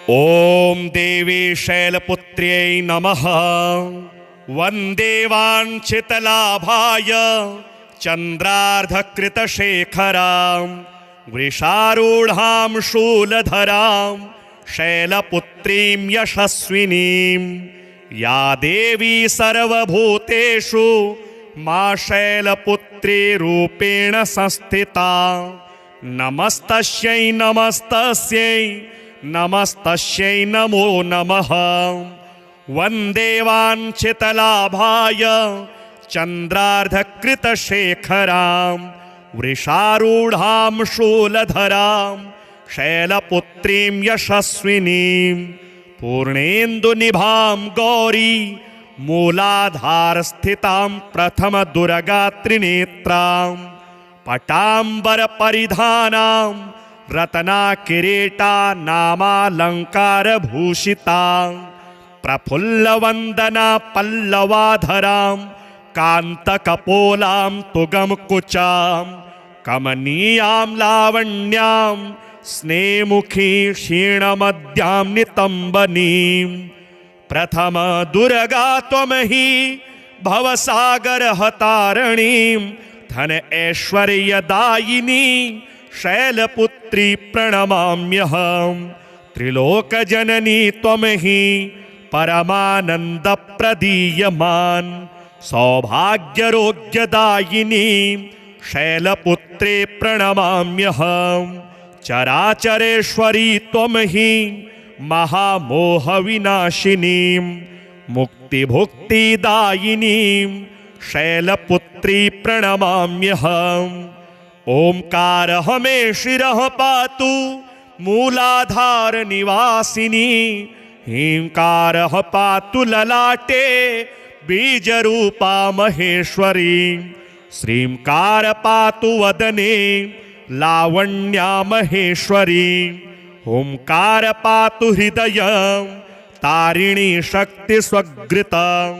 ॐ देवी शैलपुत्र्यै नमः। वन्दे वाञ्छितलाभाय चन्द्रार्धकृतशेखरां वृषारूढां शूलधरां शैलपुत्रीं यशस्विनीं। या देवी सर्वभूतेषु मा शैलपुत्री रूपेण संस्थिता। नमस्तस्यै नमस्तस्यै नमस्तस्यै नमो नमः। वन्दे वाञ्छितलाभाय चन्द्रार्धकृतशेखरां वृषारूढां शूलधरां शैलपुत्रीं यशस्विनीं। पूर्णेन्दुनिभां गौरी मूलाधारस्थितां प्रथमदुर्गात्रिनेत्रां। पटाम्बरपरिधानां रत्नाकिरीटा नामालङ्कारभूषितां। प्रफुल्लवन्दना पल्लवाधरां कान्तकपोलां तुगमकुचां। कमनीयां लावण्यां स्नेमुखी क्षीणमद्यां नितम्बनीं। प्रथम दुर्गा त्वमहि भवसागरहतारिणीं। धन ऐश्वर्यदायिनी शैलपुत्री प्रणमाम्यहम्। त्रिलोकजननी त्वमहि परमानन्दप्रदीयमान्। सौभाग्यरोग्यदायिनी शैलपुत्रे प्रणमाम्यहम्। चराचरेश्वरी त्वमहि महामोहविनाशिनीं। मुक्तिभुक्तिदायिनीं शैलपुत्री प्रणमाम्यहम्। ओंकारः मे शिरः पातु मूलाधार निवासिनी। ह्रींकारः पातु ललाटे बीजरूपा महेश्वरी। श्रींकार पातु वदने लावण्या महेश्वरी। ओंकार पातु हृदयं तारिणी शक्ति स्वगृता।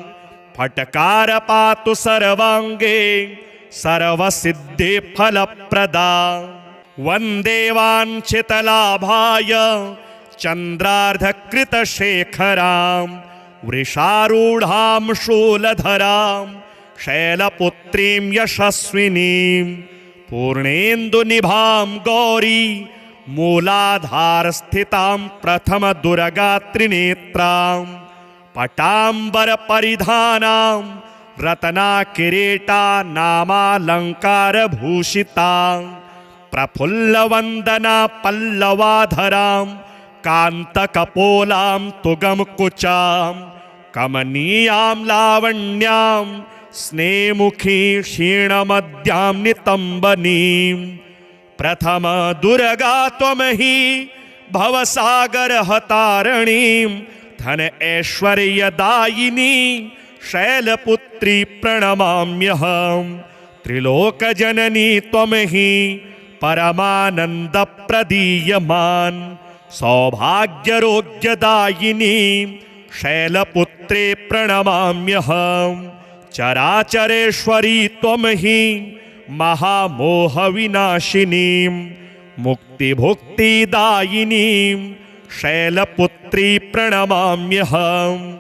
फटकार पातु सर्वांगे सर्वसिद्धि फलप्रदा। वन्दे वाञ्छितलाभाय चन्द्रार्धकृतशेखरां वृषारूढां शूलधरां शैलपुत्रीं यशस्विनीं। पूर्णेन्दुनिभां गौरी मूलाधारस्थितां प्रथमदुर्गात्रिनेत्रां। पटाम्बरपरिधानां रत्नाकिरीटा नामालङ्कारभूषितां। प्रफुल्लवन्दना पल्लवाधरां कान्तकपोलां तुगमकुचां। कमनीयां लावण्यां स्नेमुखी क्षीणमद्यां नितम्बनीं। प्रथम दुर्गा त्वमहि भवसागरहतारिणीं। धन ऐश्वर्यदायिनी शैलपुत्री प्रणमाम्यहम्। त्रिलोकजननी त्वमहि परमानन्दप्रदीयमान्। सौभाग्यरोग्यदायिनी शैलपुत्रे प्रणमाम्यहम्। चराचरेश्वरी त्वमहि महामोहविनाशिनीं। मुक्तिभुक्तिदायिनीं शैलपुत्री प्रणमाम्यहम्।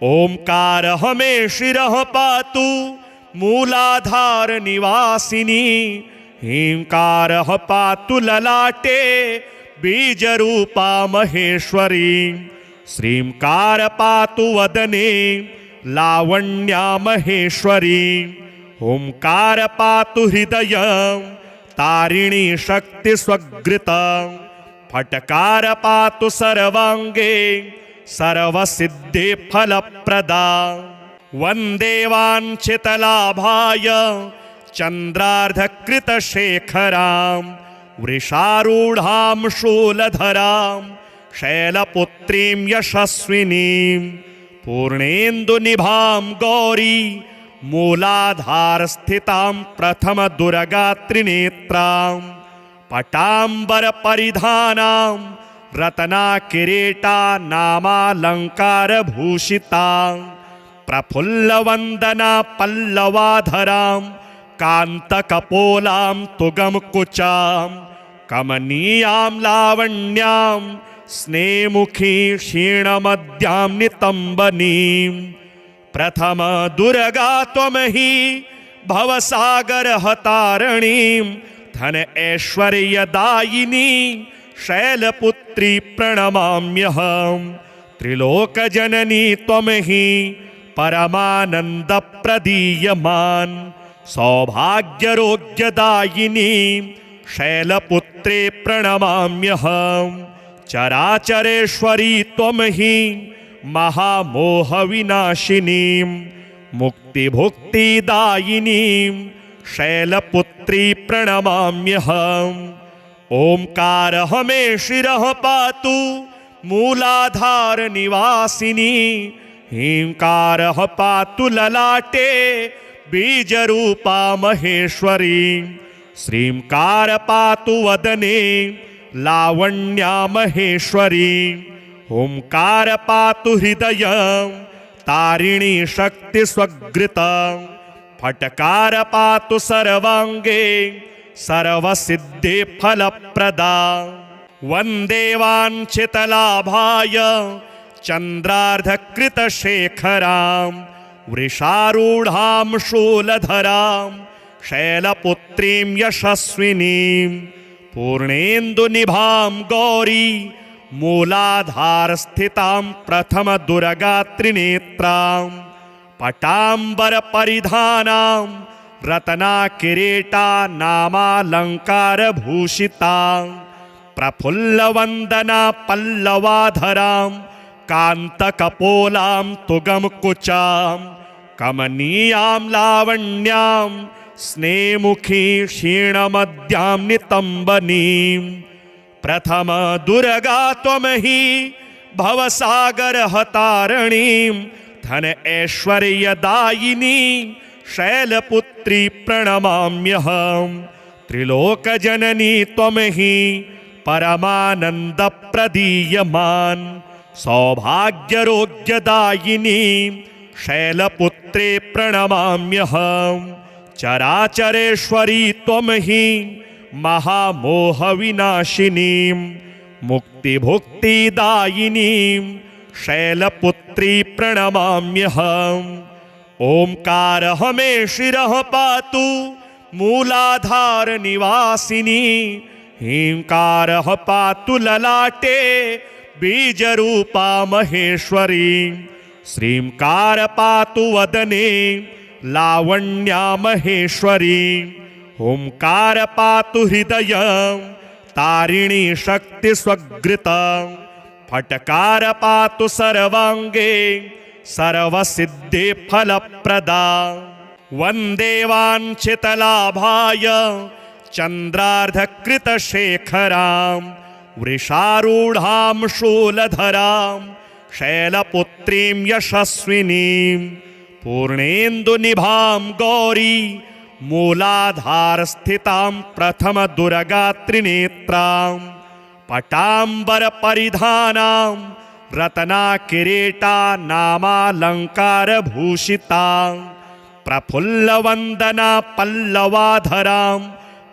ओंकारः मे शिरः पातु मूलाधार निवासिनी। ह्रींकारः पातु ललाटे बीजरूपा महेश्वरी। श्रींकार पातु वदने लावण्या महेश्वरी। ओंकार पातु हृदयं तारिणी शक्ति स्वगृता। फटकार पातु सर्वांगे सर्वसिद्धि फलप्रदा। वन्दे वाञ्छितलाभाय चन्द्रार्धकृतशेखरां वृषारूढां शूलधरां शैलपुत्रीं यशस्विनीं। पूर्णेन्दुनिभां गौरी मूलाधारस्थितां प्रथमदुर्गात्रिनेत्रां। पटाम्बरपरिधानां रत्नाकिरीटा नामालङ्कारभूषितां। प्रफुल्लवन्दना पल्लवाधरां कान्तकपोलां तुगमकुचां। कमनीयां लावण्यां स्नेमुखी क्षीणमद्यां नितम्बनीं प्रथम दुर्गा त्वमहि भवसागरहतारणीं धन ऐश्वर्यदायिनी शैलपुत्री प्रणमाम्यहम् त्रिलोकजननी त्वमहि परमानन्दप्रदीयमान् सौभाग्यरोग्यदायिनी शैलपुत्रे प्रणमाम्यहम् चराचरेश्वरी त्वमहि महामोहविनाशिनीं मुक्तिभुक्तिदायिनीं शैलपुत्री प्रणमाम्यहम् ओंकारः मे शिरः पातु मूलाधार निवासिनी ह्रींकारः पातु ललाटे बीजरूपा महेश्वरी श्रींकार पातु वदने लावण्या महेश्वरी ओंकार पातु हृदयं तारिणी शक्ति स्वगृता फटकार पातु सर्वांगे सर्वसिद्धि फलप्रदा वंदे वाञ्छितलाभाय चंद्रार्धकृतशेखरां वृषारूढां शूलधरां शैलपुत्रीं यशस्विनीं पूर्णेन्दुनिभां गौरी मूलाधारस्थितां प्रथम दुर्गा त्रिनेत्रां पटाम्बरपरिधानां रत्नाकिरीटा नामालङ्कारभूषितां प्रफुल्लवन्दना पल्लवाधरां कान्तकपोलां तुगमकुचां कमनीयां लावण्यां स्नेमुखी क्षीणमद्यां नितम्बनीं प्रथम दुर्गा त्वमहि भवसागरहतारणीं धन ऐश्वर्यदायिनी शैलपुत्री प्रणमाम्यहम् त्रिलोकजननी त्वमहि परमानन्दप्रदीयमान् सौभाग्यरोग्यदायिनी शैलपुत्रे प्रणमाम्यहम् चराचरेश्वरी त्वमहि महामोहविनाशिनीं मुक्तिभुक्तिदायिनीं शैलपुत्री प्रणमाम्यहम् ओंकारः मे शिरः पातु मूलाधार निवासिनी ह्रींकारः पातु ललाटे बीजरूपा महेश्वरी श्रींकार पातु वदने लावण्या महेश्वरी ओंकार पातु हृदयं तारिणी शक्ति स्वगृता फटकार पातु सर्वांगे सर्वसिद्धि फलप्रदा वंदे वाञ्छितलाभाय चंद्रार्धकृतशेखरां वृषारूढां शूलधरां शैलपुत्रीं यशस्विनीं पूर्णेन्दुनिभां गौरी मूलाधारस्थितां प्रथम दुर्गा त्रिनेत्रां पटाम्बरपरिधानां रत्नाकिरीटा नामालङ्कारभूषितां प्रफुल्लवन्दना पल्लवाधरां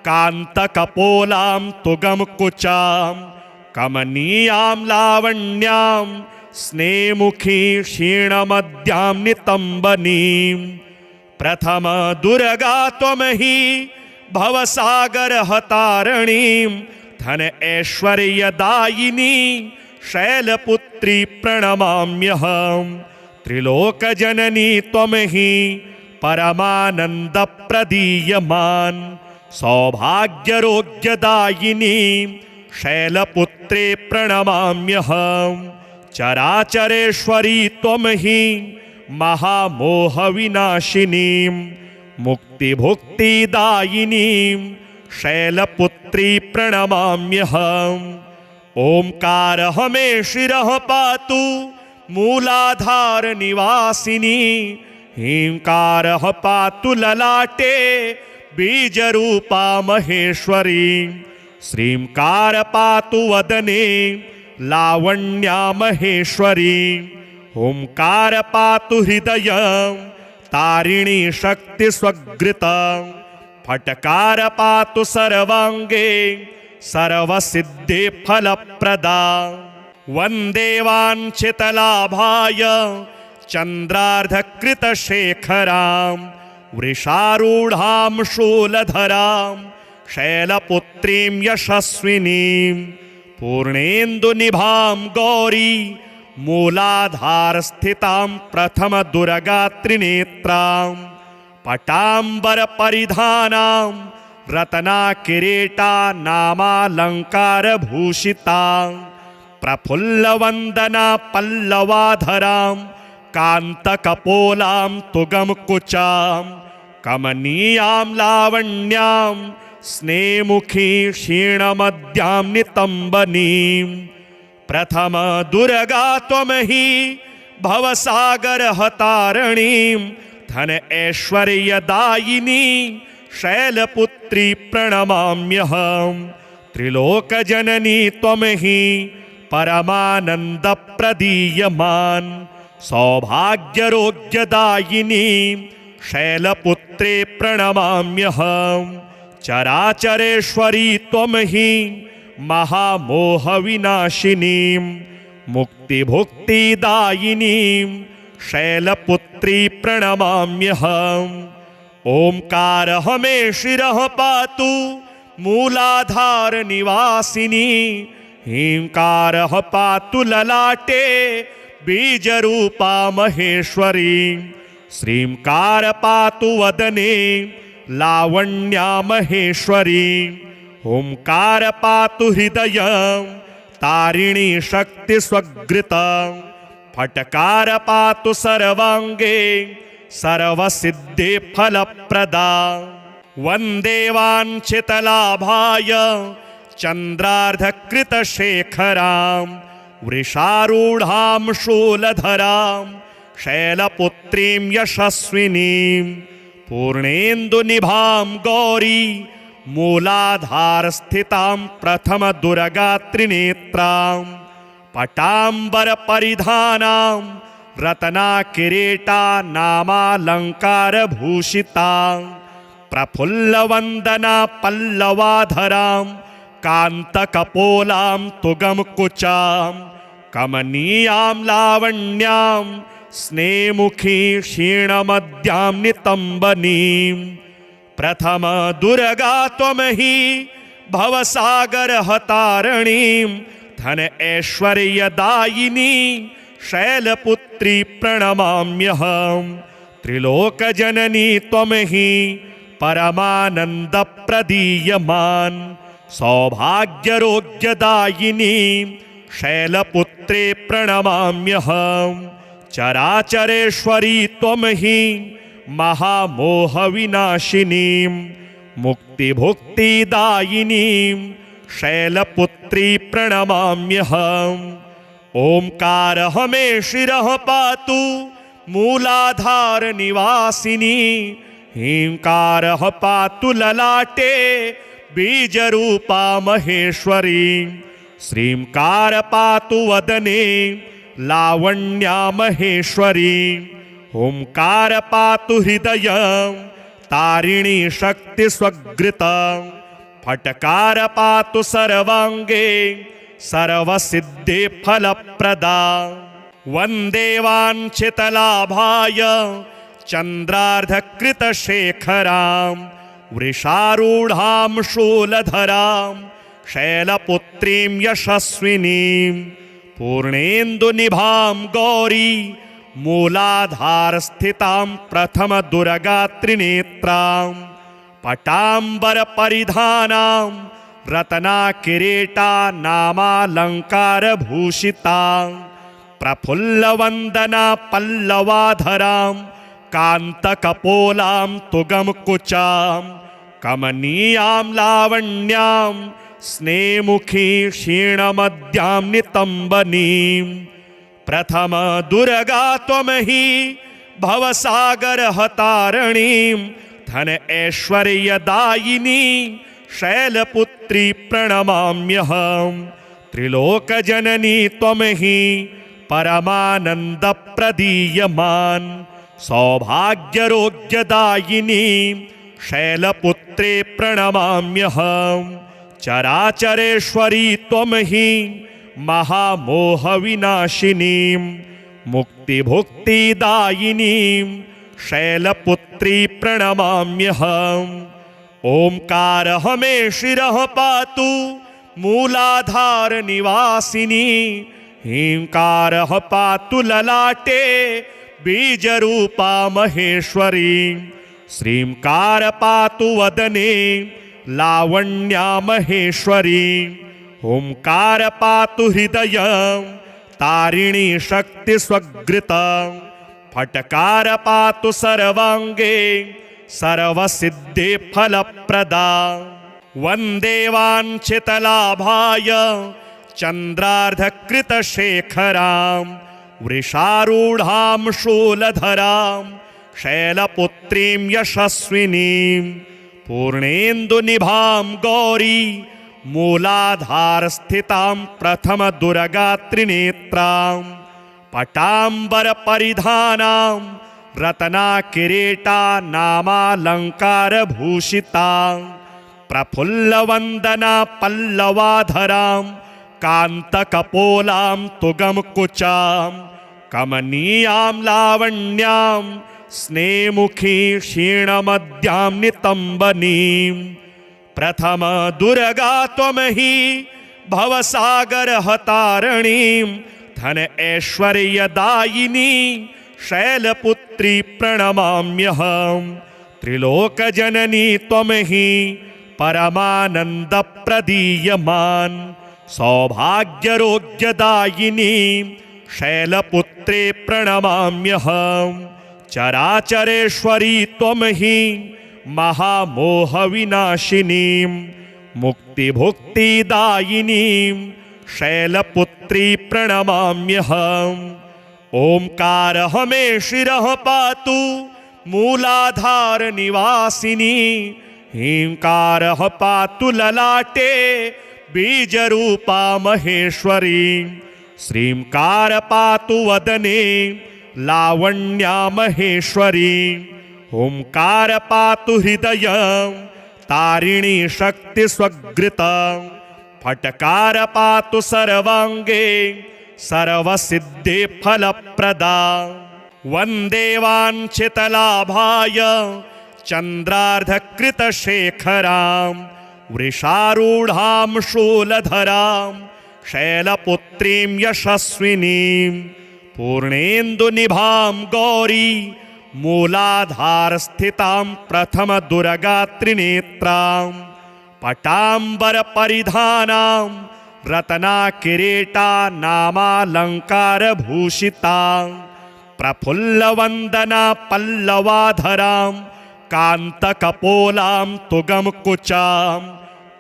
कान्तकपोलां तुगमकुचां कमनीयां लावण्यां स्नेमुखी क्षीणमद्यां नितम्बनीं प्रथम दुर्गा त्वमहि भवसागरहतारणीं धन ऐश्वर्यदायिनी शैलपुत्री प्रणमाम्यहम् त्रिलोकजननी त्वमहि परमानन्दप्रदीयमान् सौभाग्यरोग्यदायिनी शैलपुत्रे प्रणमाम्यहम् चराचरेश्वरी त्वमहि महामोहविनाशिनीं मुक्तिभुक्तिदायिनीं शैलपुत्री प्रणमाम्यहम् ओंकारः मे शिरः पातु मूलाधार निवासिनी ह्रींकारः पातु ललाटे बीजरूपा महेश्वरी श्रींकार पातु वदने लावण्या महेश्वरी ओंकार पातु हृदयं तारिणी शक्ति स्वगृता फटकार पातु सर्वांगे सर्वसिद्धि फलप्रदा वन्दे वाञ्छितलाभाय चन्द्रार्धकृतशेखरां वृषारूढां शूलधरां शैलपुत्रीं यशस्विनीं पूर्णेन्दुनिभां गौरी मूलाधारस्थितां प्रथमदुर्गात्रिनेत्रां पटाम्बरपरिधानां रत्नाकिरीटानामालङ्कारभूषितां प्रफुल्लवन्दना पल्लवाधरां कान्तकपोलां तुगमकुचां कमनीयां लावण्यां स्नेमुखी क्षीणमद्यां नितम्बनीं प्रथम दुर्गा त्वमहि भवसागरहतारणीं धन ऐश्वर्यदायिनी शैलपुत्री प्रणमाम्यहं त्रिलोकजननी त्वमहि परमानन्दप्रदीयमान् सौभाग्यरोग्यदायिनी शैलपुत्रे प्रणमाम्यहं चराचरेश्वरी त्वमहि महामोहविनाशिनीं मुक्तिभुक्तिदायिनीं शैलपुत्री प्रणमाम्यहम् ओंकारः मे शिरः पातु मूलाधार निवासिनी ह्रींकारः पातु ललाटे बीजरूपा महेश्वरी श्रींकार पातु वदने लावण्या महेश्वरी ओंकार पातु हृदयं तारिणी शक्ति स्वगृतं फटकार पातु सर्वांगे सर्वसिद्धि फलप्रदा वन्दे वाञ्छितलाभाय चन्द्रार्धकृतशेखरां वृषारूढां शूलधरां शैलपुत्रीं यशस्विनीं पूर्णेन्दुनिभां गौरी मूलाधारस्थितां प्रथमदुर्गात्रिनेत्रां पटाम्बरपरिधानां रत्नाकिरीटानामालङ्कारभूषितां प्रफुल्लवन्दना पल्लवाधरां कान्तकपोलां तुगमकुचां कमनीयां लावण्यां स्नेमुखी क्षीणमद्यां नितम्बनीं प्रथम दुर्गा त्वमहि भवसागरहतारणीं धन ऐश्वर्यदायिनी शैलपुत्री प्रणमाम्यहं त्रिलोकजननी त्वमहि परमानन्दप्रदीयमान् सौभाग्यरोग्यदायिनी शैलपुत्रे प्रणमाम्यहं चराचरेश्वरी त्वमहि महामोहविनाशिनीं मुक्तिभुक्तिदायिनीं शैलपुत्री प्रणमाम्यहम् ओंकारः मे शिरः पातु मूलाधार निवासिनी ह्रींकारः पातु ललाटे बीजरूपा महेश्वरी श्रींकार पातु वदने लावण्या महेश्वरी ओंकार पातु हृदयं तारिणी शक्ति स्वगृतं फटकार पातु सर्वांगे सर्वसिद्धि फलप्रदा वन्दे वाञ्छितलाभाय चन्द्रार्धकृतशेखरां वृषारूढां शूलधरां शैलपुत्रीं यशस्विनीं पूर्णेन्दुनिभां गौरी मूलाधारस्थितां प्रथमदुर्गात्रिनेत्रां पटाम्बरपरिधानां रत्नाकिरीटानामालङ्कारभूषितां प्रफुल्लवन्दना पल्लवाधरां कान्तकपोलां तुगमकुचां कमनीयां लावण्यां स्नेमुखी क्षीणमद्यां नितम्बनीं प्रथम दुर्गा त्वमहि भवसागरहतारणीं धन ऐश्वर्यदायिनी शैलपुत्री प्रणमाम्यहं त्रिलोकजननी त्वमहि परमानन्दप्रदीयमान् सौभाग्यरोग्यदायिनी शैलपुत्रे प्रणमाम्यहं चराचरेश्वरी त्वमहि महामोहविनाशिनीं मुक्तिभुक्तिदायिनीं शैलपुत्री प्रणमाम्यहम्। ओंकारः मे शिरः पातु मूलाधार निवासिनी, ह्रींकारः पातु ललाटे बीजरूपा महेश्वरी, श्रींकार पातु वदने लावण्या महेश्वरी, ओंकार पातु हृदयं तारिणी शक्ति स्वगृतं, फटकार पातु सर्वांगे सर्वसिद्धि फलप्रदा। वन्दे वाञ्छितलाभाय चन्द्रार्धकृतशेखरां वृषारूढां शूलधरां शैलपुत्रीं यशस्विनीं, पूर्णेन्दुनिभां गौरी मूलाधारस्थितां प्रथमदुर्गात्रिनेत्रां, पटाम्बरपरिधानां रत्नाकिरीटा नामालङ्कारभूषितां, प्रफुल्लवन्दना पल्लवाधरां कान्तकपोलां तुगमकुचां, कमनीयां लावण्यां स्नेमुखी क्षीणमद्यां नितम्बनीं, प्रथम दुर्गा त्वमहि भवसागरहतारिणीं, धन ऐश्वर्यदायिनी शैलपुत्री प्रणमाम्यहम्। त्रिलोकजननी त्वमहि परमानन्दप्रदीयमान् सौभाग्यरोग्यदायिनी शैलपुत्रे प्रणमाम्यहम्। चराचरेश्वरी त्वमहि महामोहविनाशिनीं मुक्तिभुक्तिदायिनीं शैलपुत्री प्रणमाम्यहम्। ओंकारः मे शिरः पातु मूलाधार निवासिनी, ह्रींकारः पातु ललाटे बीजरूपा महेश्वरी, श्रींकार पातु वदने लावण्या महेश्वरी, ओंकार पातु हृदयं तारिणी शक्ति स्वगृतं, फटकार पातु सर्वांगे सर्वसिद्धि फलप्रदा। वन्दे वाञ्छितलाभाय चन्द्रार्धकृतशेखरां वृषारूढां शूलधरां शैलपुत्रीं यशस्विनीं, पूर्णेन्दुनिभां गौरी मूलाधारस्थितां प्रथमदुर्गात्रिनेत्रां, पटाम्बरपरिधानां रत्नाकिरीटा नामालङ्कारभूषितां, प्रफुल्लवन्दना पल्लवाधरां कान्तकपोलां तुगमकुचां,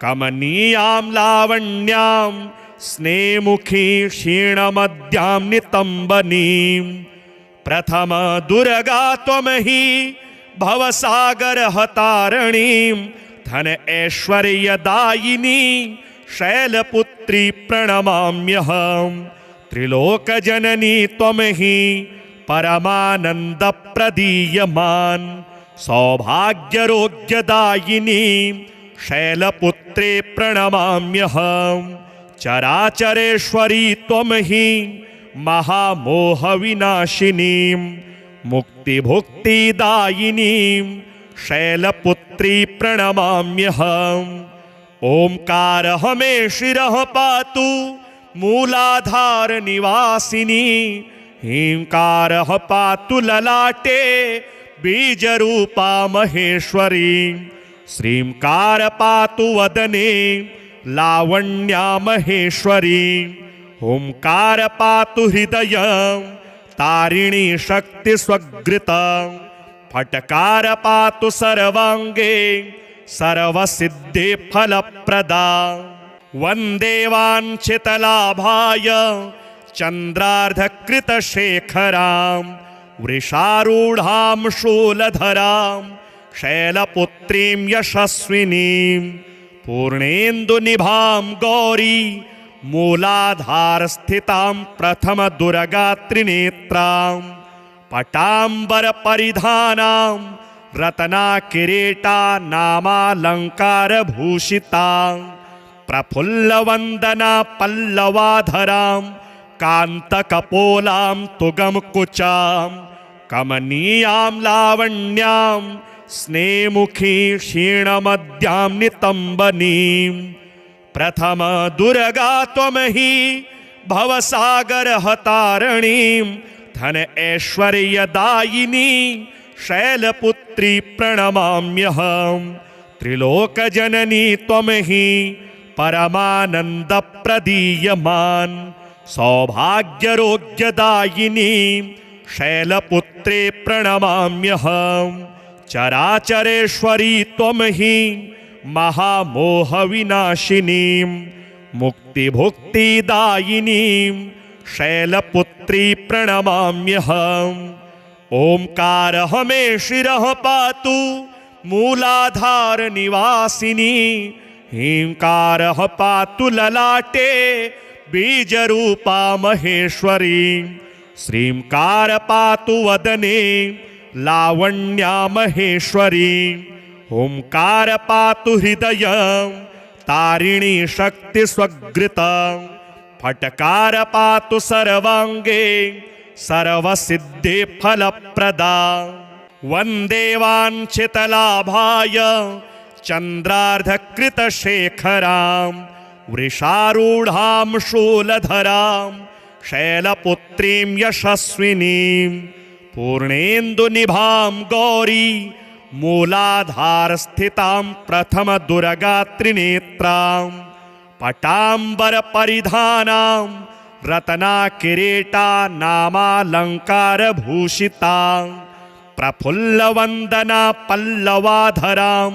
कमनीयां लावण्यां स्नेमुखी क्षीणमद्यां नितम्बनीं, प्रथम दुर्गा त्वमहि भवसागरहतारिणीं, धन ऐश्वर्यदायिनी शैलपुत्री प्रणमाम्यहम्। त्रिलोकजननी त्वमहि परमानन्दप्रदीयमान् सौभाग्यरोग्यदायिनी शैलपुत्रे प्रणमाम्यहम्। चराचरेश्वरी त्वमहि महामोहविनाशिनीं मुक्तिभुक्तिदायिनीं शैलपुत्री प्रणमाम्यहम्। ओंकारः मे शिरः पातु मूलाधार निवासिनी, ह्रींकारः पातु ललाटे बीजरूपा महेश्वरी, श्रींकार पातु वदने लावण्या महेश्वरी, ओंकार पातु हृदयं तारिणी शक्ति स्वगृतं, फटकार पातु सर्वांगे सर्वसिद्धि फलप्रदा। वन्दे वाञ्छितलाभाय चन्द्रार्धकृतशेखरां वृषारूढां शूलधरां शैलपुत्रीं यशस्विनीं, पूर्णेन्दुनिभां गौरी मूलाधारस्थितां प्रथमदुर्गात्रिनेत्रां, पटाम्बरपरिधानां रत्नाकिरीटा नामालङ्कारभूषितां, प्रफुल्लवन्दना पल्लवाधरां कान्तकपोलां तुगमकुचां कमनीयां लावण्यां स्नेमुखी क्षीणमद्यां नितम्बनीं प्रथम दुर्गा त्वमहि भवसागरहतारिणीं धन ऐश्वर्यदायिनी शैलपुत्री प्रणमाम्यहं त्रिलोकजननी त्वमहि परमानन्दप्रदीयमान् सौभाग्यरोग्यदायिनी शैलपुत्रे प्रणमाम्यहं चराचरेश्वरी त्वमहि महामोहविनाशिनीं मुक्तिभुक्तिदायिनीं शैलपुत्री प्रणमाम्यहम् ओंकारः मे शिरः पातु मूलाधार निवासिनी ह्रींकारः पातु ललाटे बीजरूपा महेश्वरी श्रींकार पातु वदने लावण्या महेश्वरी ओंकार पातु हृदयं तारिणी शक्ति स्वगृता फटकार पातु सर्वांगे सर्वसिद्धि फलप्रदा वन्दे वाञ्छितलाभाय चन्द्रार्धकृतशेखरां वृषारूढां शूलधरां शैलपुत्रीं यशस्विनीं पूर्णेन्दुनिभां गौरी मूलाधारस्थितां प्रथमदुर्गात्रिनेत्रां पटाम्बरपरिधानां रत्नाकिरीटा नामालङ्कारभूषितां प्रफुल्लवन्दना पल्लवाधरां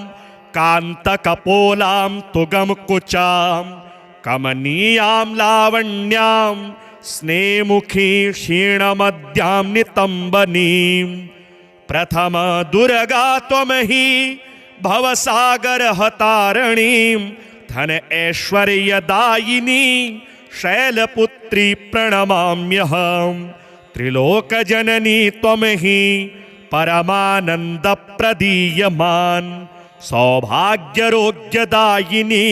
कान्तकपोलां तुगमकुचां कमनीयां लावण्यां स्नेमुखी क्षीणमद्यां नितम्बनीं प्रथम दुर्गा त्वमहि भवसागरहतारिणीं धन ऐश्वर्यदायिनी शैलपुत्री प्रणमाम्यहं त्रिलोकजननी त्वमहि परमानन्दप्रदीयमान् सौभाग्यरोग्यदायिनी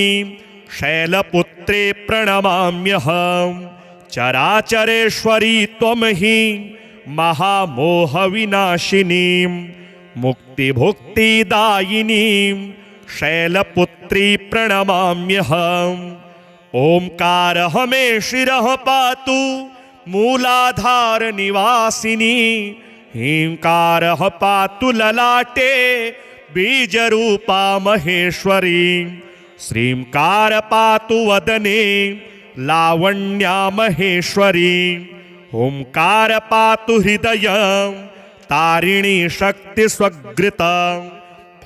शैलपुत्रे प्रणमाम्यहं चराचरेश्वरी त्वमहि महामोहविनाशिनीं मुक्तिभुक्तिदायिनीं शैलपुत्री प्रणमाम्यहम् ओंकारः मे शिरः पातु मूलाधार निवासिनी ह्रींकारः पातु ललाटे बीजरूपा महेश्वरी श्रींकार पातु वदने लावण्या महेश्वरी ओंकार पातु हृदयं तारिणी शक्ति स्वगृता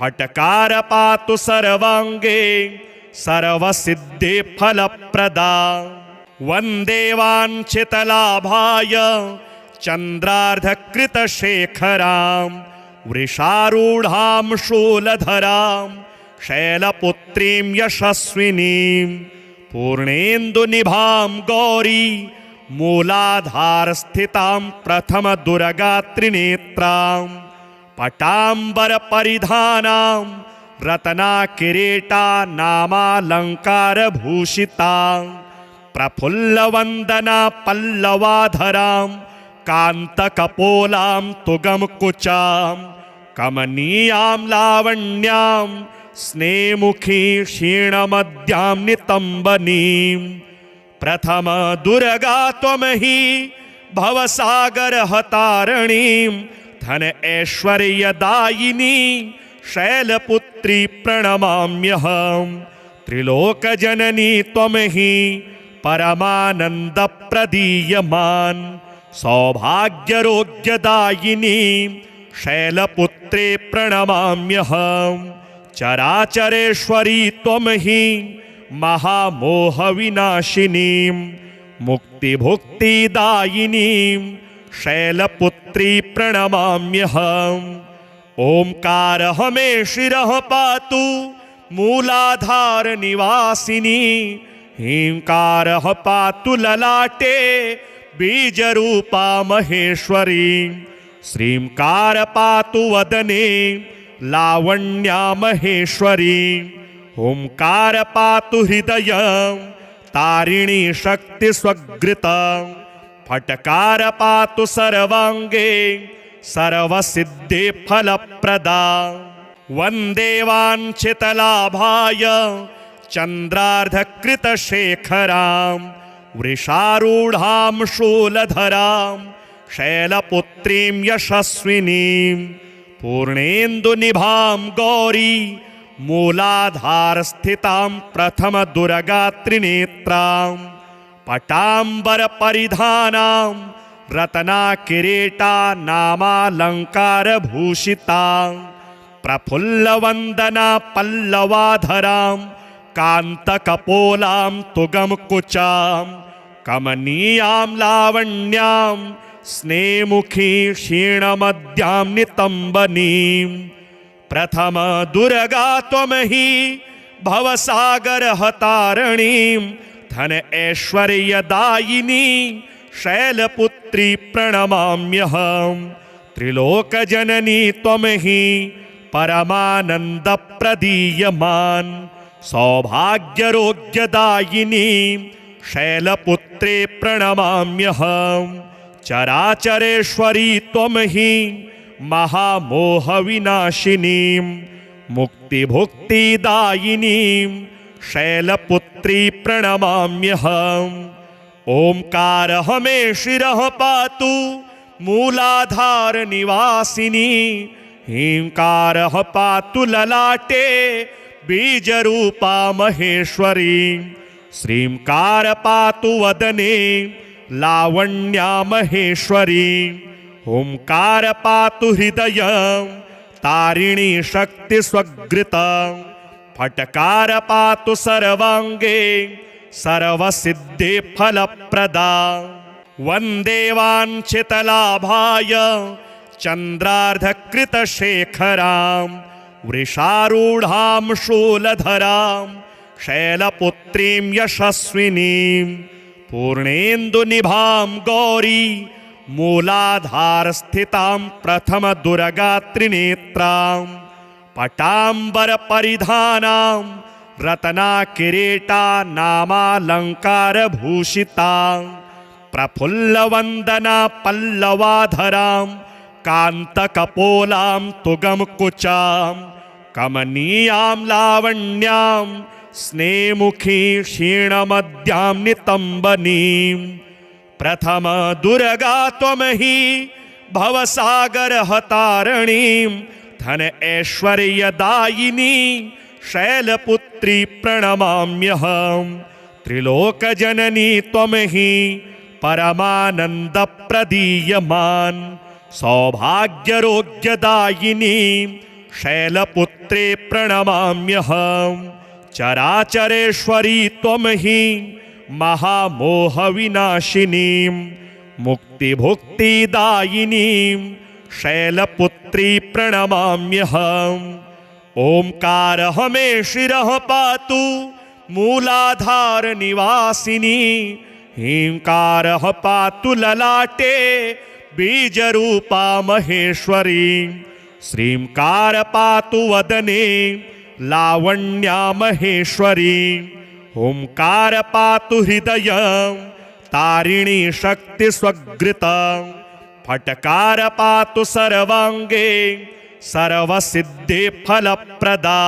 फटकार पातु सर्वांगे सर्वसिद्धि फलप्रदा वन्दे वाञ्छितलाभाय चन्द्रार्धकृतशेखरां वृषारूढां शूलधरां शैलपुत्रीं यशस्विनीं पूर्णेन्दुनिभां गौरी मूलाधारस्थितां प्रथमदुर्गात्रिनेत्रां पटाम्बरपरिधानां रत्नाकिरीटा नामालङ्कारभूषितां प्रफुल्लवन्दना पल्लवाधरां कान्तकपोलां तुगमकुचां कमनीयां लावण्यां स्नेमुखी क्षीणमद्यां नितम्बनीं प्रथम दुर्गा त्वमहि भवसागरहतारिणीं धन ऐश्वर्यदायिनी शैलपुत्री प्रणमाम्यहं त्रिलोकजननी त्वमहि परमानन्दप्रदीयमान् सौभाग्यरोग्यदायिनी शैलपुत्रे प्रणमाम्यहं चराचरेश्वरी त्वमहि महामोहविनाशिनीं मुक्तिभुक्तिदायिनीं शैलपुत्री प्रणमाम्यहम् ओंकारः मे शिरः पातु मूलाधार निवासिनी ह्रींकारः पातु ललाटे बीजरूपा महेश्वरी श्रींकार पातु वदने लावण्या महेश्वरी ओंकार पातु हृदयं तारिणी शक्ति स्वगृतं फटकार पातु सर्वांगे सर्वसिद्धि फलप्रदा वंदे वाञ्छितलाभाय चंद्रार्धकृतशेखरां वृषारूढां शूलधरां शैलपुत्रीं यशस्विनीं पूर्णेन्दुनिभां गौरी मूलाधारस्थितां प्रथमदुर्गात्रिनेत्रां पटाम्बरपरिधानां रत्नाकिरीटा नामालङ्कारभूषितां प्रफुल्लवन्दना पल्लवाधरां कान्तकपोलां तुगमकुचां कमनीयां लावण्यां स्नेमुखी क्षीणमद्यां नितम्बनीं प्रथम दुर्गा त्वमहि भवसागरहतारिणीं धन ऐश्वर्यदायिनी शैलपुत्री प्रणमाम्यहं त्रिलोकजननी त्वमहि परमानन्दप्रदीयमान् सौभाग्यरोग्यदायिनी शैलपुत्रे प्रणमाम्यहं चराचरेश्वरी त्वमहि महामोहविनाशिनीं मुक्तिभुक्तिदायिनीं शैलपुत्री प्रणमाम्यहम् ओंकारः मे शिरः पातु मूलाधार निवासिनी ह्रींकारः पातु ललाटे बीजरूपा महेश्वरी श्रींकार पातु वदने लावण्या महेश्वरी ओंकार पातु हृदयं तारिणी शक्ति स्वगृतं फटकार पातु सर्वांगे सर्वसिद्धि फलप्रदा वंदे वाञ्छितलाभाय चंद्रार्धकृतशेखरां वृषारूढां शूलधरां शैलपुत्रीं यशस्विनीं पूर्णेन्दुनिभां गौरी मूलाधारस्थितां प्रथमदुर्गात्रिनेत्रां पटाम्बरपरिधानां रत्नाकिरीटा नामालङ्कारभूषितां प्रफुल्लवन्दना पल्लवाधरां कान्तकपोलां तुगमकुचां कमनीयां लावण्यां स्नेमुखी क्षीणमद्यां नितम्बनीं प्रथम दुर्गा त्वमहि भवसागरहतारिणीं धन ऐश्वर्यदायिनी शैलपुत्री प्रणमाम्यहं त्रिलोकजननी त्वमहि परमानन्दप्रदीयमान् सौभाग्यरोग्यदायिनी शैलपुत्रे प्रणमाम्यहं चराचरेश्वरी त्वमहि महामोहविनाशिनीं मुक्तिभुक्तिदायिनीं शैलपुत्री प्रणमाम्यहम् ओंकारः मे शिरः पातु मूलाधार निवासिनी ह्रींकारः पातु ललाटे बीजरूपा महेश्वरी श्रींकार पातु वदने लावण्या महेश्वरी ओंकार पातु हृदयं तारिणी शक्ति स्वगृतं फटकार पातु सर्वांगे सर्वसिद्धि फलप्रदा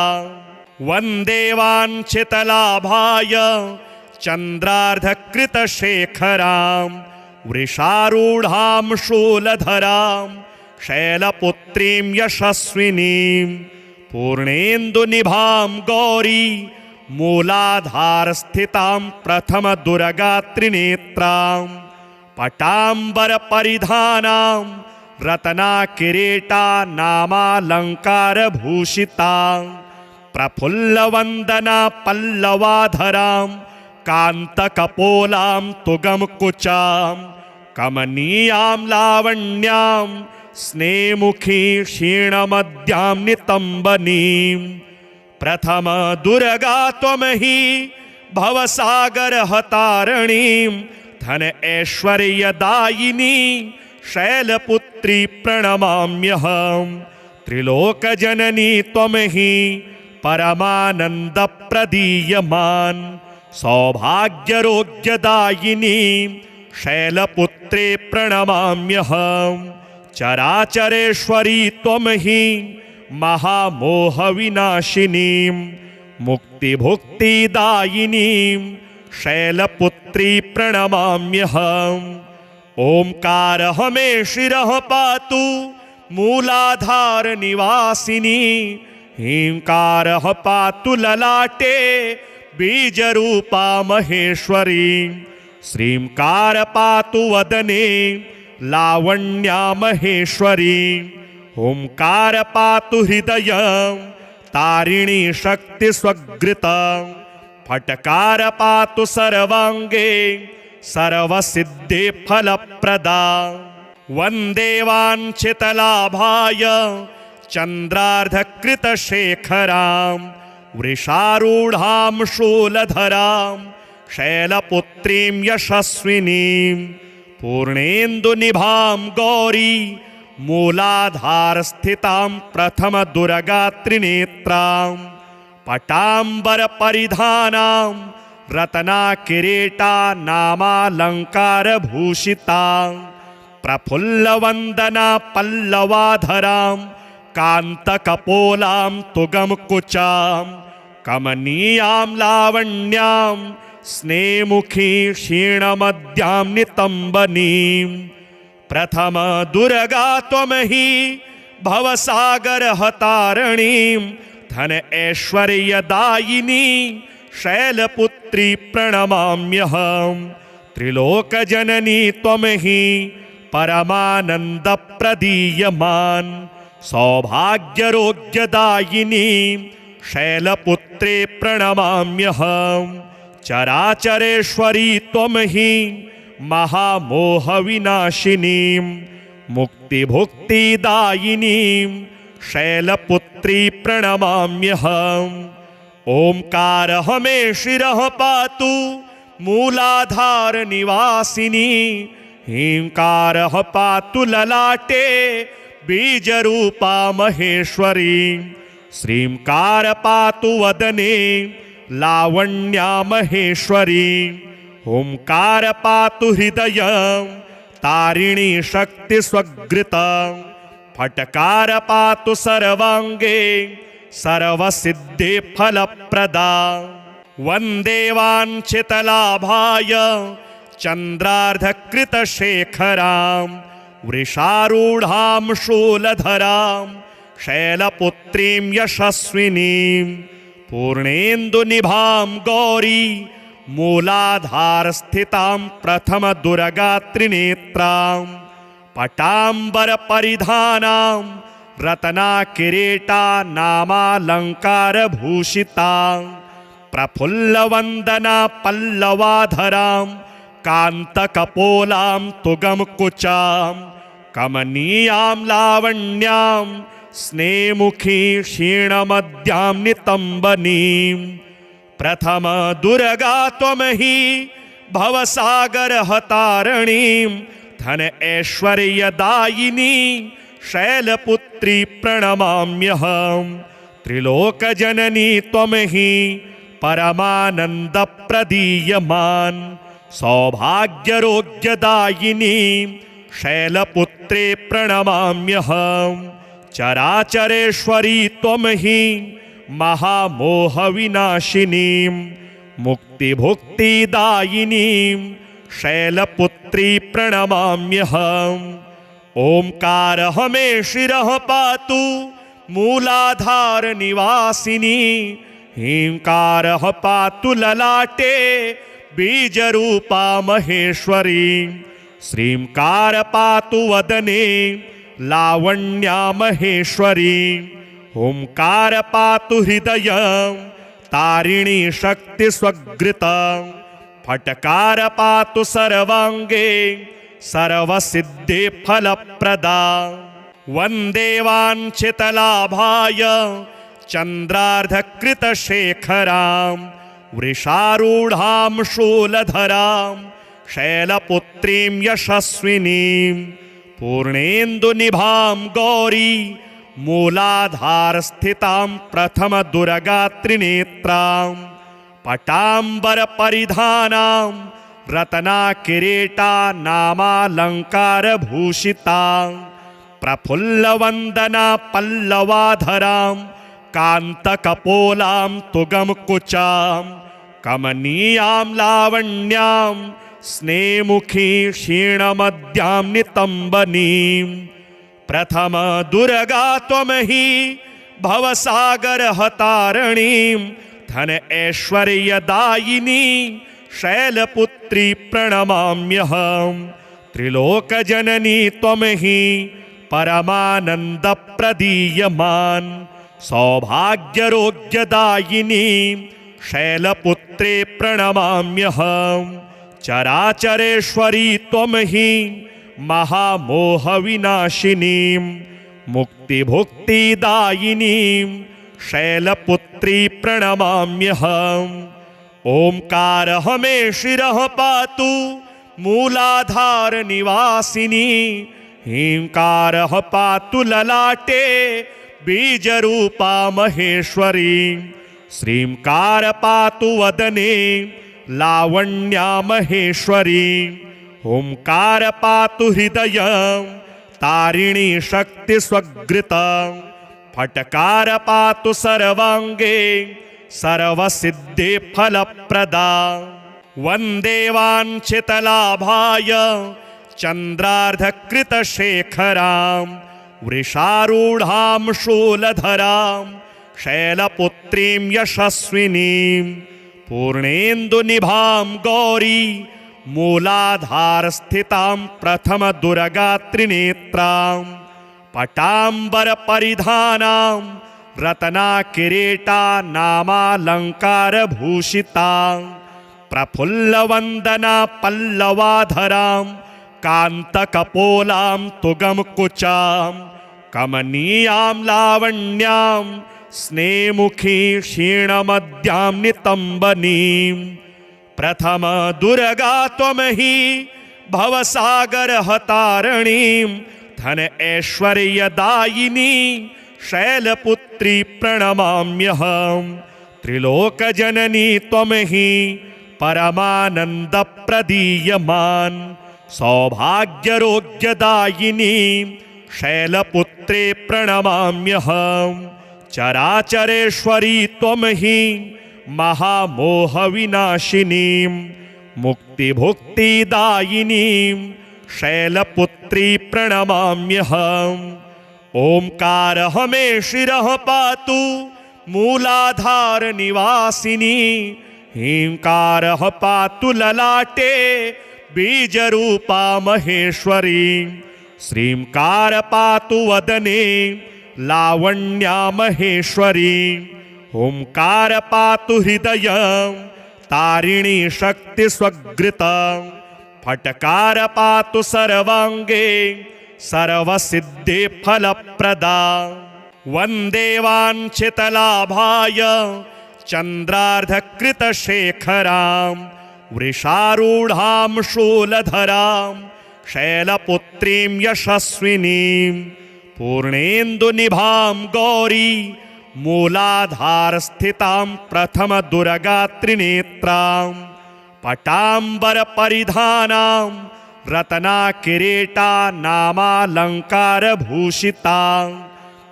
वंदे वाञ्छितलाभाय चंद्रार्धकृतशेखरां वृषारूढां शूलधरां शैलपुत्रीं यशस्विनीं पूर्णेन्दुनिभां गौरी मूलाधारस्थितां प्रथमदुर्गात्रिनेत्रां पटाम्बरपरिधानां रत्नाकिरीटा नामालङ्कारभूषितां प्रफुल्लवन्दना पल्लवाधरां कान्तकपोलां तुगमकुचां कमनीयां लावण्यां स्नेमुखी क्षीणमद्यां नितम्बनीं प्रथम दुर्गा त्वमहि भवसागरहतारिणीं धन ऐश्वर्यदायिनी शैलपुत्री प्रणमाम्यहं त्रिलोकजननी त्वमहि परमानंद प्रदीयमान सौभाग्यरोग्यदायिनी शैलपुत्रे प्रणमाम्यहम् चराचरेश्वरी त्वं हि महामोहविनाशिनीं मुक्तिभुक्तिदायिनीं शैलपुत्री प्रणमाम्यहम् ओंकारः मे शिरः पातु मूलाधार निवासिनी ह्रींकारः पातु ललाटे बीजरूपा महेश्वरी श्रींकार पातु वदने लावण्या महेश्वरी ओंकार पातु हृदयं तारिणी शक्ति स्वगृता फटकार पातु सर्वांगे सर्वसिद्धि फलप्रदा वंदे वाञ्छितलाभाय चंद्रार्धकृतशेखरां वृषारूढां शूलधरां शैलपुत्रीं यशस्विनीं पूर्णेन्दुनिभां गौरी मूलाधारस्थितां प्रथमदुर्गात्रिनेत्रां पटाम्बरपरिधानां रत्नाकिरीटा नामालङ्कारभूषितां प्रफुल्लवन्दना पल्लवाधरां कान्तकपोलां तुगमकुचां कमनीयां लावण्यां स्नेमुखी क्षीणमद्यां नितम्बनीं प्रथम दुर्गा त्वमहि भवसागरहतारणीं धन ऐश्वर्यदायिनी शैलपुत्री प्रणमाम्यहम् त्रिलोकजननी त्वमहि परमानंद प्रदीयमान सौभाग्यरोग्यदायिनी शैलपुत्रे प्रणमाम्यहम् चराचरेश्वरी त्वमहि महामोहविनाशिनीं मुक्तिभुक्तिदायिनीं शैलपुत्री प्रणमाम्यहम् ओंकारः मे शिरः पातु मूलाधार निवासिनी ह्रींकारः पातु ललाटे बीजरूपा महेश्वरी श्रींकार पातु वदने लावण्या महेश्वरी ओंकार पातु हृदयं तारिणी शक्ति स्वगृता फटकार पातु सर्वांगे सर्वसिद्धि फलप्रदा वंदे वाञ्छितलाभाय चंद्रार्धकृतशेखरां वृषारूढां शूलधरां शैलपुत्रीं यशस्विनीं पूर्णेन्दुनिभां गौरी मूलाधारस्थितां प्रथमदुर्गात्रिनेत्रां पटाम्बरपरिधानां रत्नाकिरीटा नामालङ्कारभूषितां प्रफुल्लवन्दना पल्लवाधरां कान्तकपोलां तुगमकुचां कमनीयां लावण्यां स्नेमुखी क्षीणमद्यां नितम्बनीं प्रथम दुर्गा त्वमहि भवसागरहतारणीं धन ऐश्वर्यदायिनी शैलपुत्री प्रणमाम्यहम् त्रिलोकजननी त्वमहि परमानंद प्रदीयमान सौभाग्यरोग्यदायिनी शैलपुत्रे प्रणमाम्यहम् चराचरेश्वरी त्वमहि महामोहविनाशिनीं मुक्तिभुक्तिदायिनीं शैलपुत्री प्रणमाम्यहम् ओंकारः मे शिरः पातु मूलाधार निवासिनी ह्रींकारः पातु ललाटे बीजरूपा महेश्वरी श्रींकार पातु वदने लावण्या महेश्वरी ओंकार पातु हृदयं तारिणी शक्ति स्वगृता फटकार पातु सर्वांगे सर्वसिद्धि फलप्रदा वंदे वाञ्छितलाभाय चंद्रार्धकृतशेखरां वृषारूढां शूलधरां शैलपुत्रीं यशस्विनीं पूर्णेन्दुनिभां गौरी मूलाधारस्थितां प्रथमदुर्गात्रिनेत्रां पटाम्बरपरिधानां रत्नाकिरीटानामालङ्कारभूषितां प्रफुल्लवन्दना पल्लवाधरां कान्तकपोलां तुगमकुचां कमनीयां लावण्यां स्नेमुखी क्षीणमद्यां नितम्बनीं प्रथम दुर्गा त्वमहि भवसागरहतारणीं धन ऐश्वर्यदायिनी शैलपुत्री प्रणमाम्यहं त्रिलोकजननी त्वमहि परमानन्दप्रदीयमान् सौभाग्यरोग्यदायिनी शैलपुत्रे प्रणमाम्यहं चराचरेश्वरी त्वमहि महामोहविनाशिनीं मुक्तिभुक्तिदायिनीं शैलपुत्री प्रणमाम्यहम् ओंकारः मे शिरः पातु मूलाधार निवासिनी ह्रींकारः पातु ललाटे बीजरूपा महेश्वरी श्रींकार पातु वदने लावण्या महेश्वरी ओंकार पातु हृदयं तारिणी शक्ति स्वगृतं फटकार पातु सर्वांगे सर्वसिद्धि फलप्रदा वन्दे वाञ्छितलाभाय चन्द्रार्धकृतशेखरां वृषारूढां शूलधरां शैलपुत्रीं यशस्विनीं पूर्णेन्दुनिभां गौरी मूलाधारस्थितां प्रथमदुर्गात्रिनेत्रां पटाम्बरपरिधानां रत्नाकिरीटानामालङ्कारभूषितां प्रफुल्लवन्दना पल्लवाधरां कान्तकपोलां तुगमकुचां कमनीयां लावण्यां स्नेमुखी क्षीणमद्यां नितम्बनीं प्रथम दुर्गा त्वमहि भवसागरहतारणीं धन ऐश्वर्यदायिनी शैलपुत्री प्रणमाम्यहं त्रिलोकजननी त्वमहि परमानन्दप्रदीयमान् सौभाग्यरोग्यदायिनी शैलपुत्रे प्रणमाम्यहं चराचरेश्वरी त्वमहि महामोहविनाशिनीं मुक्तिभुक्तिदायिनीं शैलपुत्री प्रणमाम्यहम् ओंकारः मे शिरः पातु मूलाधार निवासिनी ह्रींकारः पातु ललाटे बीजरूपा महेश्वरी श्रींकार पातु वदने लावण्या महेश्वरी ओंकार पातु हृदयं तारिणी शक्ति स्वगृतं फटकार पातु सर्वांगे सर्वसिद्धि फलप्रदा वन्दे वाञ्छितलाभाय चन्द्रार्धकृतशेखरां वृषारूढां शूलधरां शैलपुत्रीं यशस्विनीं पूर्णेन्दुनिभां गौरी मूलाधारस्थितां प्रथमदुर्गात्रिनेत्रां पटाम्बरपरिधानां रत्नाकिरीटानामालङ्कारभूषितां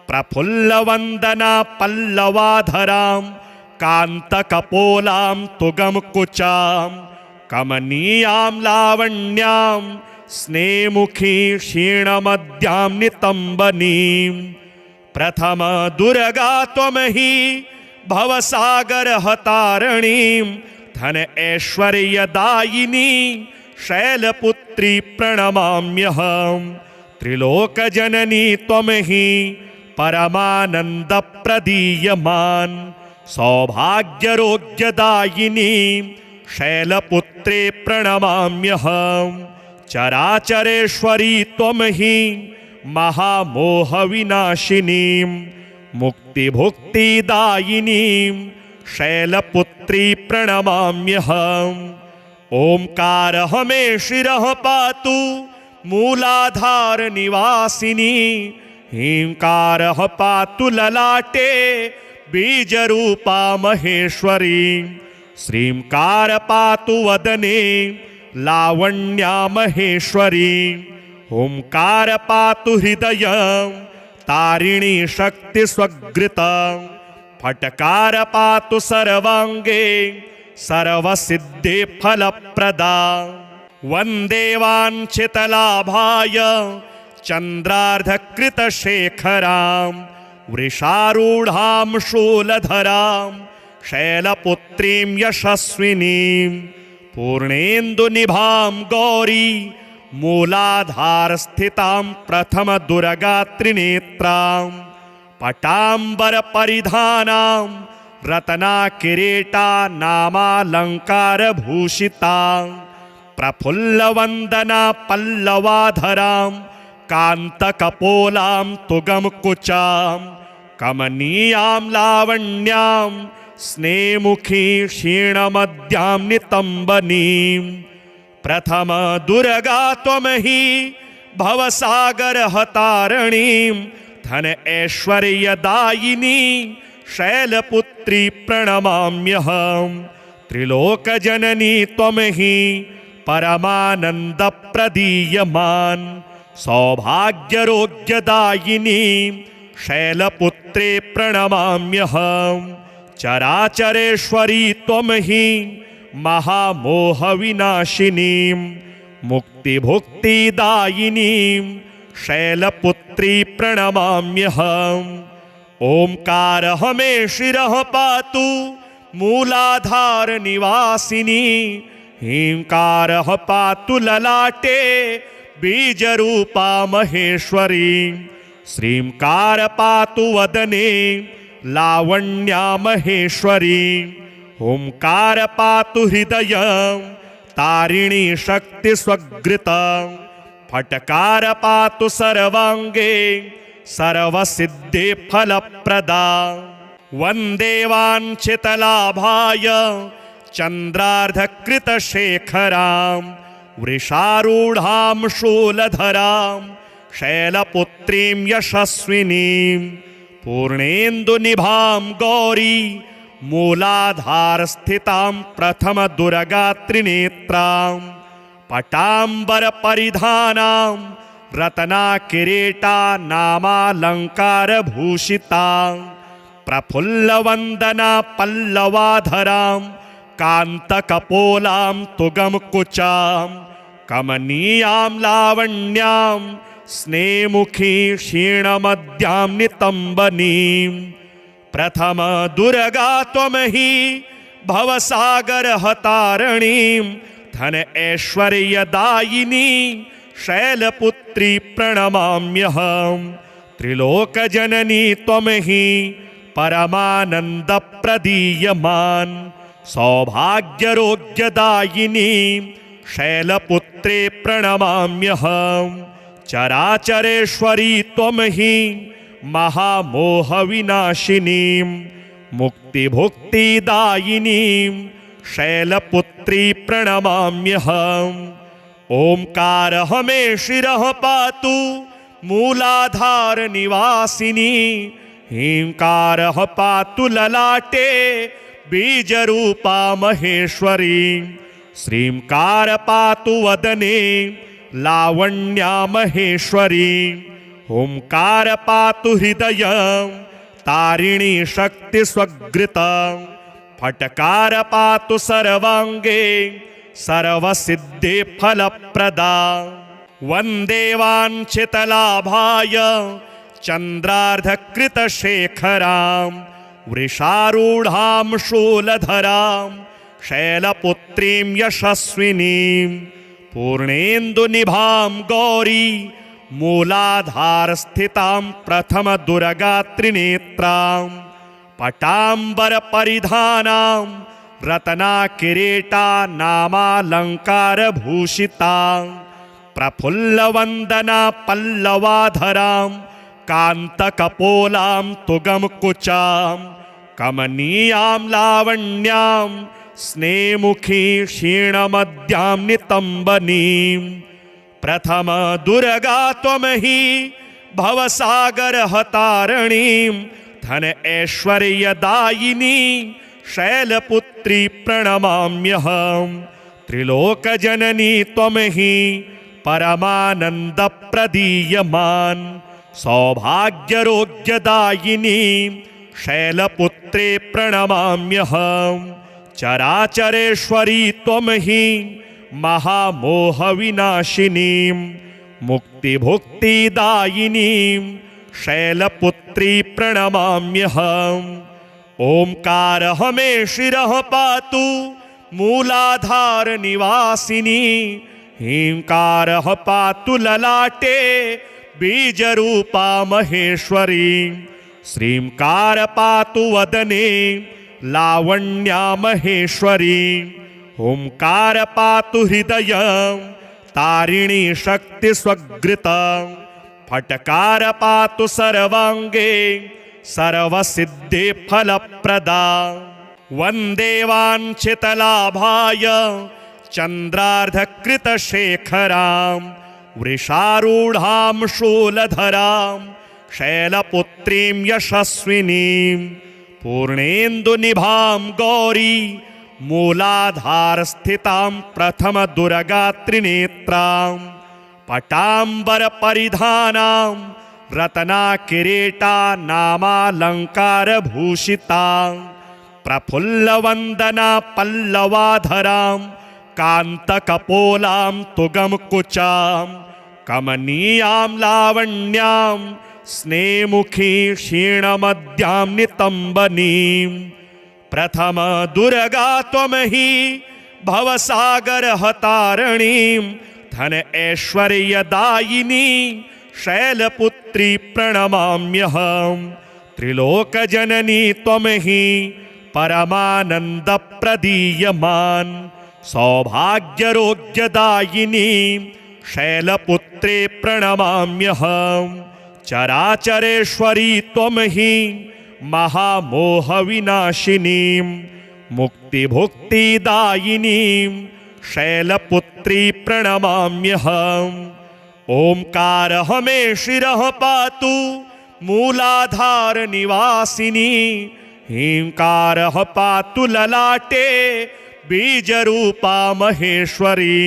प्रफुल्लवन्दना पल्लवाधरां कान्तकपोलां तुगमकुचां कमनीयां लावण्यां स्नेमुखी क्षीणमद्यां नितम्बनीं प्रथम दुर्गा त्वमहि भवसागरहतारणीं धन ऐश्वर्यदायिनी शैलपुत्री प्रणमाम्यहं त्रिलोकजननी त्वमहि परमानन्दप्रदीयमान् सौभाग्यरोग्यदायिनी शैलपुत्रे प्रणमाम्यहं चराचरेश्वरी त्वमहि महामोहविनाशिनीं मुक्तिभुक्तिदायिनीं शैलपुत्री प्रणमाम्यहम् ओंकारः मे शिरः पातु मूलाधार निवासिनी ह्रीङ्कारः पातु ललाटे बीजरूपा महेश्वरी श्रींकार पातु वदने लावण्या महेश्वरी ओंकार पातु हृदयं तारिणी शक्ति स्वगृतं फटकार पातु सर्वांगे सर्वसिद्धि फलप्रदा वन्दे वाञ्छितलाभाय चन्द्रार्धकृतशेखरां वृषारूढां शूलधरां शैलपुत्रीं यशस्विनीं पूर्णेन्दुनिभां गौरी मूलाधारस्थितां प्रथमदुर्गात्रिनेत्रां पटाम्बरपरिधानां रत्नाकिरीटा नामालङ्कारभूषितां प्रफुल्लवन्दना पल्लवाधरां कान्तकपोलां तुगमकुचां कमनीयां लावण्यां स्नेमुखी क्षीणमद्यां नितम्बनीं प्रथम दुर्गा त्वमहि भवसागरहतारणीं धन ऐश्वर्यदायिनी शैलपुत्री प्रणमाम्यहं त्रिलोकजननी त्वमहि परमानन्दप्रदीयमान् सौभाग्यरोग्यदायिनी शैलपुत्रे प्रणमाम्यहं चराचरेश्वरी त्वमहि महामोहविनाशिनीं मुक्तिभुक्तिदायिनीं शैलपुत्री प्रणमाम्यहम् ओंकारः मे शिरः पातु मूलाधार निवासिनी ह्रींकारः पातु ललाटे बीजरूपा महेश्वरी श्रींकार पातु वदने लावण्या महेश्वरी ओंकार पातु हृदयं तारिणी शक्ति स्वगृतं फटकार पातु सर्वांगे सर्वसिद्धि फलप्रदा वन्दे वाञ्छितलाभाय चन्द्रार्धकृतशेखरां वृषारूढां शूलधरां शैलपुत्रीं यशस्विनीं पूर्णेन्दुनिभां गौरी मूलाधारस्थितां प्रथमदुर्गात्रिनेत्रां पटाम्बरपरिधानां रत्नाकिरीटा नामालङ्कारभूषितां प्रफुल्लवन्दना पल्लवाधरां कान्तकपोलां तुगमकुचां कमनीयां लावण्यां स्नेमुखी क्षीणमद्यां नितम्बनीं प्रथम दुर्गा त्वमहि भवसागरहतारणीं धन ऐश्वर्यदायिनी शैलपुत्री प्रणमाम्यहं त्रिलोकजननी त्वमहि परमानन्दप्रदीयमान् सौभाग्यरोग्यदायिनी शैलपुत्रे प्रणमाम्यहं चराचरेश्वरी त्वमहि महामोहविनाशिनीं मुक्तिभुक्तिदायिनीं शैलपुत्री प्रणमाम्यहम् ओंकारः मे शिरः पातु मूलाधार निवासिनी ह्रींकारः पातु ललाटे बीजरूपा महेश्वरी श्रींकार पातु वदने लावण्या महेश्वरी ओंकार पातु हृदयं तारिणी शक्ति स्वगृतं फटकार पातु सर्वांगे सर्वसिद्धि फलप्रदा वन्दे वाञ्छितलाभाय चन्द्रार्धकृतशेखरां वृषारूढां शूलधरां शैलपुत्रीं यशस्विनीं पूर्णेन्दुनिभां गौरी मूलाधारस्थितां प्रथमदुर्गात्रिनेत्रां पटाम्बरपरिधानां रत्नाकिरीटा नामालङ्कारभूषितां प्रफुल्लवन्दना पल्लवाधरां कान्तकपोलां तुगमकुचां कमनीयां लावण्यां स्नेमुखी क्षीणमद्यां नितम्बनीं प्रथम दुर्गा त्वमहि भवसागरहतारणीं धन ऐश्वर्यदायिनी शैलपुत्री प्रणमाम्यहम् त्रिलोकजननी त्वं हि परमानन्दप्रदीयमान् सौभाग्यरोग्यदायिनी शैलपुत्रे प्रणमाम्यहम् चराचरेश्वरी त्वं हि महामोहविनाशिनीं मुक्तिभुक्तिदायिनीं शैलपुत्री प्रणमाम्यहम् ओंकारः मे शिरः पातु मूलाधार निवासिनी ह्रींकारः पातु ललाटे बीजरूपा महेश्वरी श्रींकार पातु वदने लावण्या महेश्वरी ओंकार पातु हृदयं तारिणी शक्ति स्वगृता फटकार पातु सर्वांगे सर्वसिद्धि फलप्रदा वंदे वाञ्छितलाभाय चंद्रार्धकृतशेखरां वृषारूढां शूलधरां शैलपुत्रीं यशस्विनीं पूर्णेन्दुनिभां गौरी मूलाधारस्थितां प्रथमदुर्गात्रिनेत्रां पटाम्बरपरिधानां रत्नाकिरीटा नामालङ्कारभूषितां प्रफुल्लवन्दना पल्लवाधरां कान्तकपोलां तुगमकुचां कमनीयां लावण्यां स्नेमुखी क्षीणमद्यां नितम्बनीं प्रथम दुर्गा त्वं हि भवसागरहतारणीं धन ऐश्वर्यदायिनी शैलपुत्री प्रणमाम्यहम् त्रिलोकजननी त्वं हि परमानन्दप्रदीयमान् सौभाग्यरोग्यदायिनी शैलपुत्रे प्रणमाम्यहम् चराचरेश्वरी त्वं हि महामोहविनाशिनीं मुक्तिभुक्तिदायिनीं शैलपुत्री प्रणमाम्यहम् ओंकारः मे शिरः पातु मूलाधार निवासिनी ह्रींकारः पातु ललाटे बीजरूपा महेश्वरी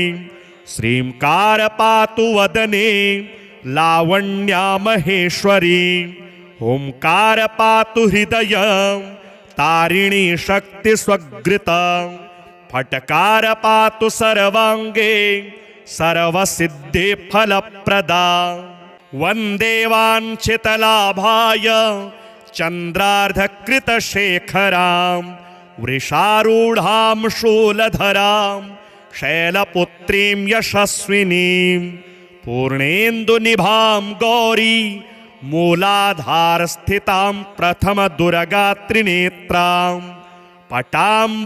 श्रींकार पातु वदने लावण्या महेश्वरी ओंकार पातु हृदयं तारिणी शक्ति स्वगृता फटकार पातु सर्वांगे सर्वसिद्धि फलप्रदा वंदे वाञ्छितलाभाय चंद्रार्धकृतशेखरां वृषारूढां शूलधरां शैलपुत्रीं यशस्विनीं पूर्णेन्दुनिभां गौरी मूलाधारस्थितां प्रथमदुर्गात्रिनेत्रां पटाम्बरपरिधानां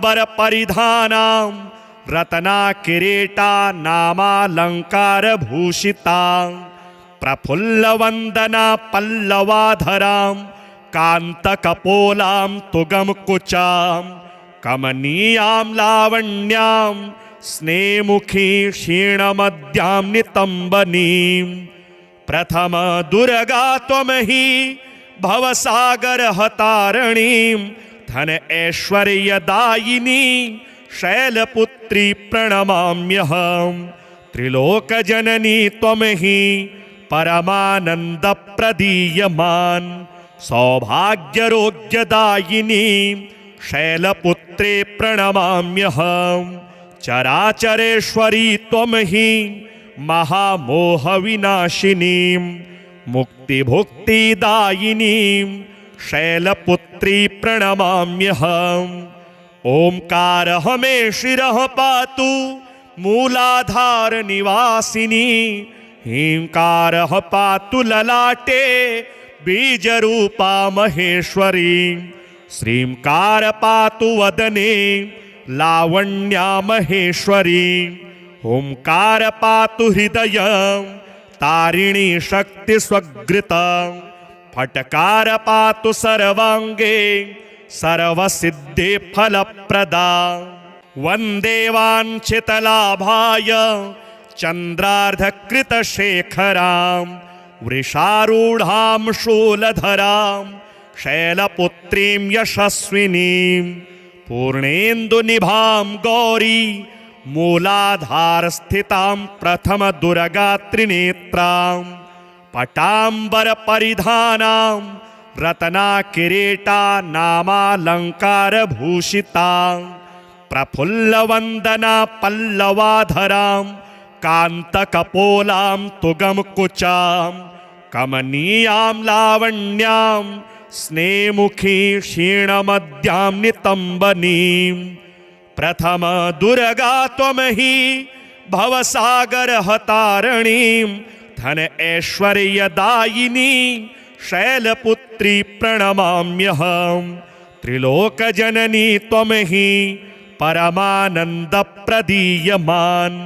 रत्नाकिरीटा नामालङ्कारभूषितां प्रफुल्लवन्दना पल्लवाधरां कान्तकपोलां तुगमकुचां कमनीयां लावण्यां स्नेमुखी क्षीणमद्यां नितम्बनीं प्रथम दुर्गा त्वं हि भवसागरहतारणीं धन ऐश्वर्यदायिनी शैलपुत्री प्रणमाम्यहम् त्रिलोकजननी त्वं हि परमानन्दप्रदीयमान् सौभाग्यरोग्यदायिनी शैलपुत्रे प्रणमाम्यहम् चराचरेश्वरी त्वं हि महामोहविनाशिनीं मुक्तिभुक्तिदायिनीं शैलपुत्री प्रणमाम्यहम् ओंकारः मे शिरः पातु मूलाधार निवासिनी ह्रींकारः पातु ललाटे बीजरूपा महेश्वरी श्रींकार पातु वदने लावण्या महेश्वरी ओंकार पातु हृदयं तारिणी शक्ति स्वगृता फटकार पातु सर्वांगे सर्वसिद्धि फलप्रदा वंदे वाञ्छितलाभाय चंद्रार्धकृतशेखरां वृषारूढां शूलधरां शैलपुत्रीं यशस्विनीं पूर्णेन्दुनिभां गौरी मूलाधारस्थितां प्रथमदुर्गात्रिनेत्रां पटाम्बरपरिधानां रत्नाकिरीटा नामालङ्कारभूषितां प्रफुल्लवन्दना पल्लवाधरां कान्तकपोलां तुगमकुचां कमनीयां लावण्यां स्नेमुखी क्षीणमद्यां नितम्बनीं प्रथम दुर्गा त्वमहि भवसागरहतारिणीं धन ऐश्वर्यदायिनी शैलपुत्री प्रणमाम्यहं त्रिलोकजननी त्वमहि परमानन्दप्रदीयमान्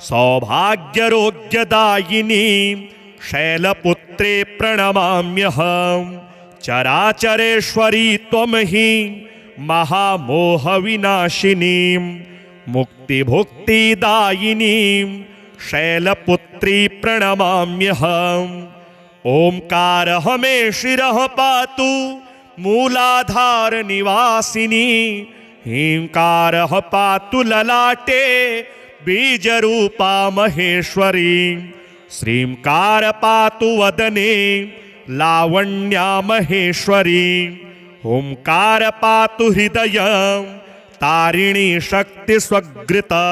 सौभाग्यरोग्यदायिनी शैलपुत्रे प्रणमाम्यहं चराचरेश्वरी त्वमहि महामोहविनाशिनीं मुक्तिभुक्तिदायिनीं शैलपुत्री प्रणमाम्यहम् ओंकारः मे शिरः पातु मूलाधार निवासिनी ह्रींकारः पातु ललाटे बीजरूपा महेश्वरी श्रींकार पातु वदने लावण्या महेश्वरी ओंकार पातु हृदयं तारिणी शक्ति स्वगृता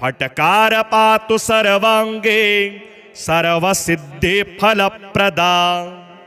फटकार पातु सर्वांगे सर्वसिद्धि फलप्रदा